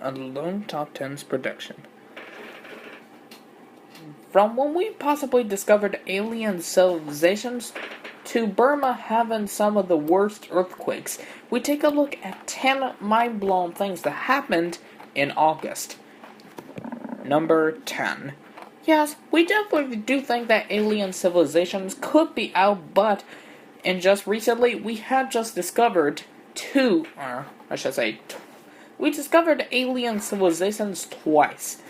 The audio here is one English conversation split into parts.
a Lone Top 10's production. From when we possibly discovered alien civilizations to Burma having some of the worst earthquakes, we take a look at 10 mind-blowing things that happened in August. Number 10. Yes, we definitely do think that alien civilizations could be out, but and just recently we had just discovered we discovered alien civilizations twice.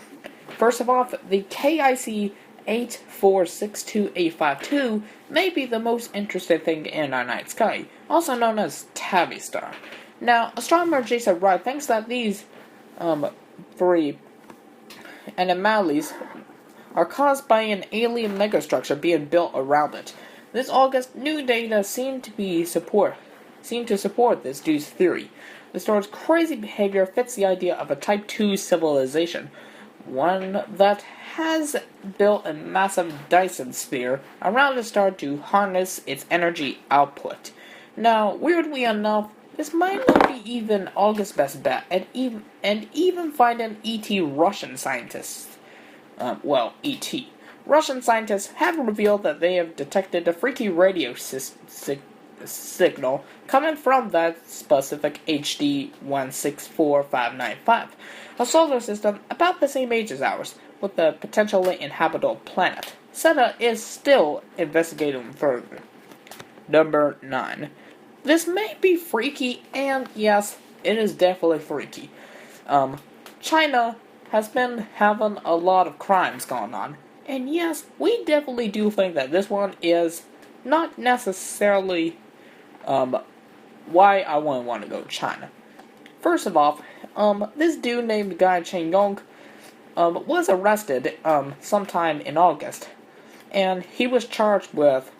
First of all, the KIC 8462852 may be the most interesting thing in our night sky, also known as Tabby Star. Now, astronomer Jason Wright thinks that these three anomalies are caused by an alien megastructure being built around it. This August, new data seem to support this dude's theory. The star's crazy behavior fits the idea of a Type 2 civilization, one that has built a massive Dyson sphere around the star to harness its energy output. Now, weirdly enough, this might not be even August's best bet, and even find an ET Russian scientists. ET. Russian scientists have revealed that they have detected a freaky radio signal coming from that specific HD 164595, a solar system about the same age as ours, with a potentially inhabitable planet. SETA is still investigating further. Number 9. This may be freaky, and yes, it is definitely freaky. China has been having a lot of crimes going on. And yes, we definitely do think that this one is not necessarily why I wouldn't want to go to China. First of all, this dude named Guy Chen Yong was arrested sometime in August. And he was charged with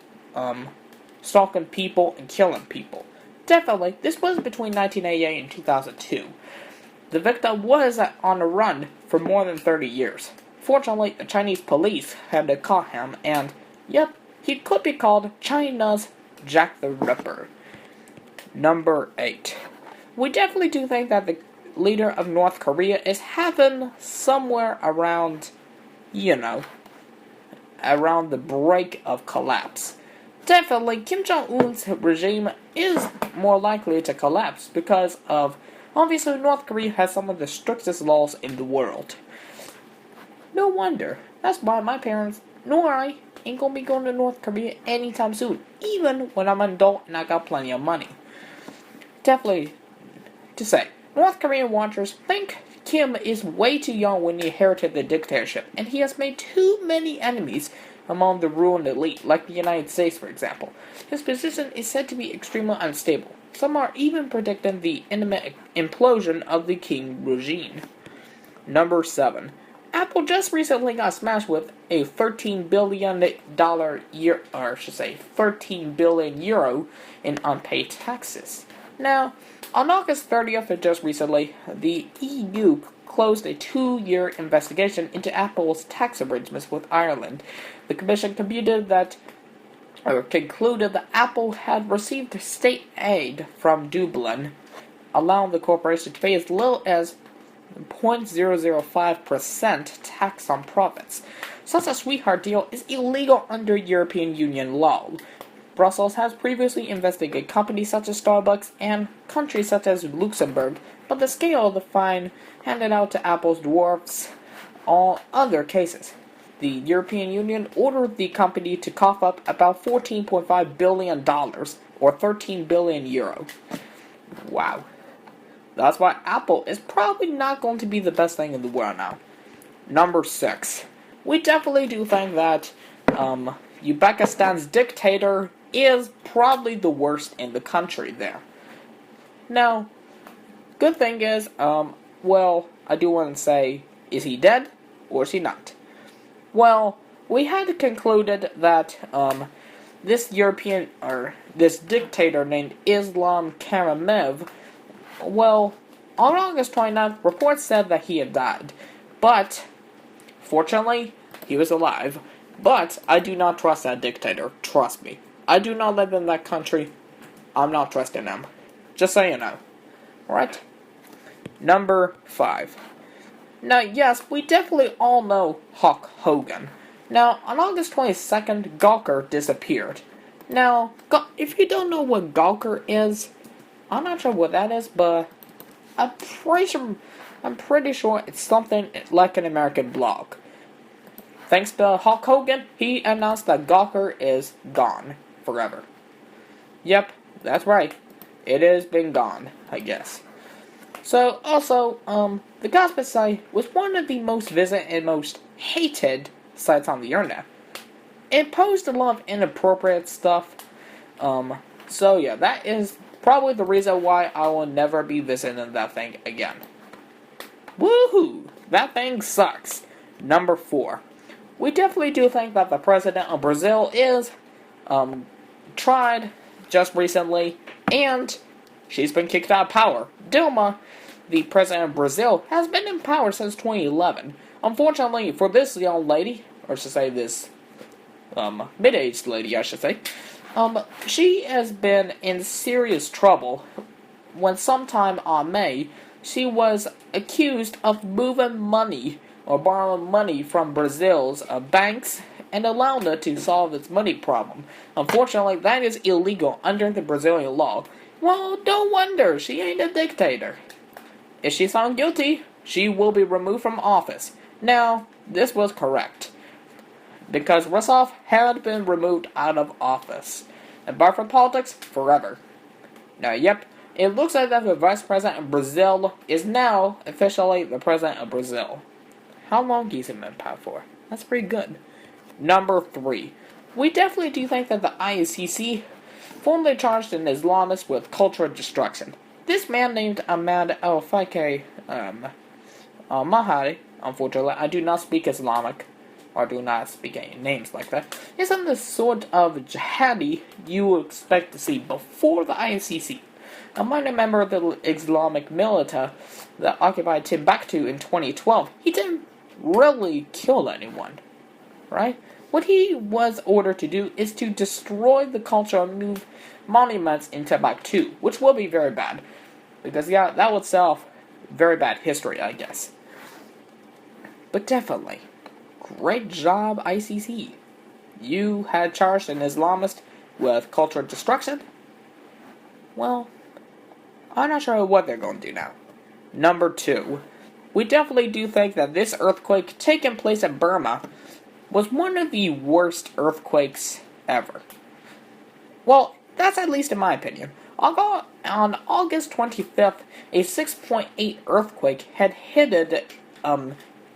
stalking people and killing people. Definitely, this was between 1988 and 2002. The victim was on the run for more than 30 years. Fortunately, the Chinese police had to caught him, and, yep, he could be called China's Jack the Ripper. Number 8. We definitely do think that the leader of North Korea is having somewhere around the brink of collapse. Definitely, Kim Jong-un's regime is more likely to collapse because of, obviously, North Korea has some of the strictest laws in the world. No wonder. That's why my parents, nor I, ain't gonna be going to North Korea anytime soon, even when I'm an adult and I got plenty of money. Definitely, to say, North Korean watchers think Kim is way too young when he inherited the dictatorship, and he has made too many enemies among the ruling elite, like the United States, for example. His position is said to be extremely unstable. Some are even predicting the imminent implosion of the Kim regime. Number 7. Apple just recently got smashed with a $13 billion in unpaid taxes. Now, on August 30th, just recently, the EU closed a 2-year investigation into Apple's tax arrangements with Ireland. The Commission concluded that Apple had received state aid from Dublin, allowing the corporation to pay as little as 0.005% tax on profits. Such a sweetheart deal is illegal under European Union law. Brussels has previously investigated companies such as Starbucks and countries such as Luxembourg, but the scale of the fine handed out to Apple's dwarfs all other cases. The European Union ordered the company to cough up about $14.5 billion, or 13 billion euro. Wow. That's why Apple is probably not going to be the best thing in the world now. Number 6. We definitely do think that Uzbekistan's dictator is probably the worst in the country there. Now, good thing is, I do want to say, is he dead or is he not? Well, we had concluded that this dictator named Islam Karimov, on August 29th, reports said that he had died. But, fortunately, he was alive. But, I do not trust that dictator. Trust me. I do not live in that country. I'm not trusting him. Just so you know. Alright? Number 5. Now, yes, we definitely all know Hulk Hogan. Now, on August 22nd, Gawker disappeared. Now, if you don't know what Gawker is, I'm not sure what that is, but I'm pretty sure it's something like an American blog. Thanks to Hulk Hogan, he announced that Gawker is gone forever. Yep, that's right. It has been gone, I guess. So, also, the Gossip site was one of the most visited and most hated sites on the internet. It posted a lot of inappropriate stuff. So yeah, that is probably the reason why I will never be visiting that thing again. Woohoo! That thing sucks. Number 4. We definitely do think that the president of Brazil is, tried just recently, and she's been kicked out of power. Dilma, the president of Brazil, has been in power since 2011. Unfortunately for this young lady, or to say this, mid-aged lady, I should say, she has been in serious trouble when sometime on May, she was accused of moving money or borrowing money from Brazil's banks and allowing it to solve its money problem. Unfortunately, that is illegal under the Brazilian law. Well, don't wonder, she ain't a dictator. If she's found guilty, she will be removed from office. Now, this was correct, because Rousseff had been removed out of office and barred from politics forever. Now, yep, it looks like that the vice president of Brazil is now officially the president of Brazil. How long he's been in power for? That's pretty good. Number 3. We definitely do think that the ICC formally charged an Islamist with cultural destruction. This man named Ahmad al-Faqih al-Mahdi, unfortunately, I do not speak Islamic, or do not speak any names like that, isn't the sort of jihadi you would expect to see before the ICC. A minor member of the Islamic militia that occupied Timbuktu in 2012, he didn't really kill anyone, right? What he was ordered to do is to destroy the cultural monuments in Timbuktu, which will be very bad. Because, yeah, that would sell very bad history, I guess. But definitely, great job, ICC. You had charged an Islamist with cultural destruction? Well, I'm not sure what they're going to do now. Number 2. We definitely do think that this earthquake taking place in Burma was one of the worst earthquakes ever. Well, that's at least in my opinion. On August 25th, a 6.8 earthquake had hit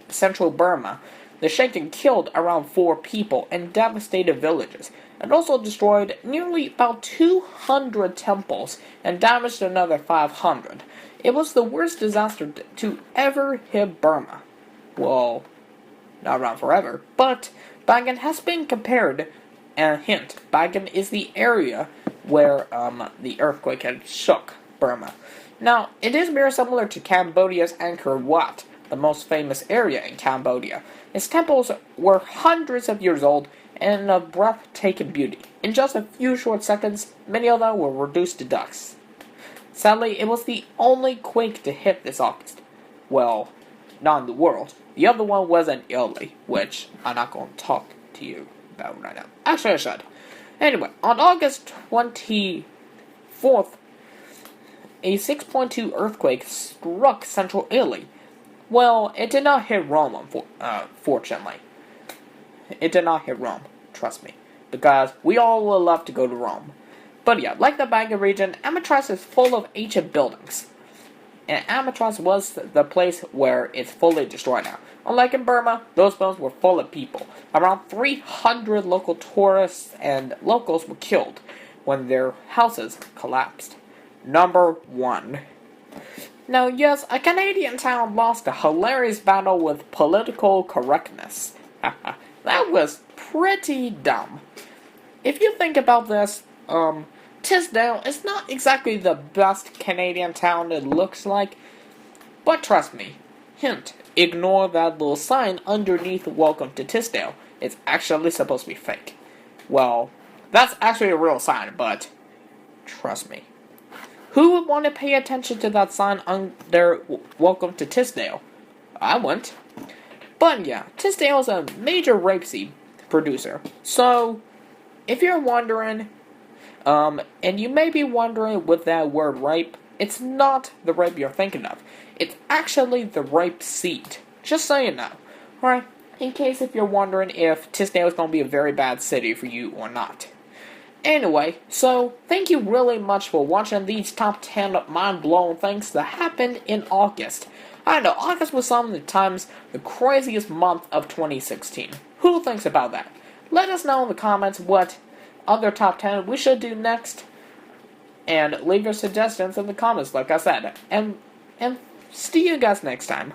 central Burma. The shaking killed around 4 people and devastated villages. It also destroyed nearly about 200 temples and damaged another 500. It was the worst disaster to ever hit Burma. Well, not around forever, but Bagan has been compared, and hint, Bagan is the area where the earthquake had shook Burma. Now, it is very similar to Cambodia's Angkor Wat, the most famous area in Cambodia. Its temples were hundreds of years old and of breathtaking beauty. In just a few short seconds, many of them were reduced to dust. Sadly, it was the only quake to hit this August. Well, not in the world. The other one was in Italy, which I'm not going to talk to you about right now. Actually, I should. Anyway, on August 24th, a 6.2 earthquake struck central Italy. Well, it did not hit Rome, fortunately. It did not hit Rome, trust me, because we all would love to go to Rome. But yeah, like the Bagan region, Amatras is full of ancient buildings. And Amatras was the place where it's fully destroyed now. Unlike in Burma, those buildings were full of people. Around 300 local tourists and locals were killed when their houses collapsed. Number 1. Now, yes, a Canadian town lost a hilarious battle with political correctness. That was pretty dumb. If you think about this, Tisdale is not exactly the best Canadian town it looks like, but trust me, hint, ignore that little sign underneath Welcome to Tisdale. It's actually supposed to be fake. Well, that's actually a real sign, but trust me. Who would want to pay attention to that sign under Welcome to Tisdale? I wouldn't. But yeah, Tisdale is a major rapeseed producer. So, if you're wondering, and you may be wondering with that word rape, it's not the rape you're thinking of. It's actually the rape seed. Just so you know. Alright, in case if you're wondering if Tisdale is going to be a very bad city for you or not. Anyway, so thank you really much for watching these top 10 mind-blowing things that happened in August. I know, August was some of the times the craziest month of 2016. Who thinks about that? Let us know in the comments what other top 10 we should do next. And leave your suggestions in the comments, like I said. And see you guys next time.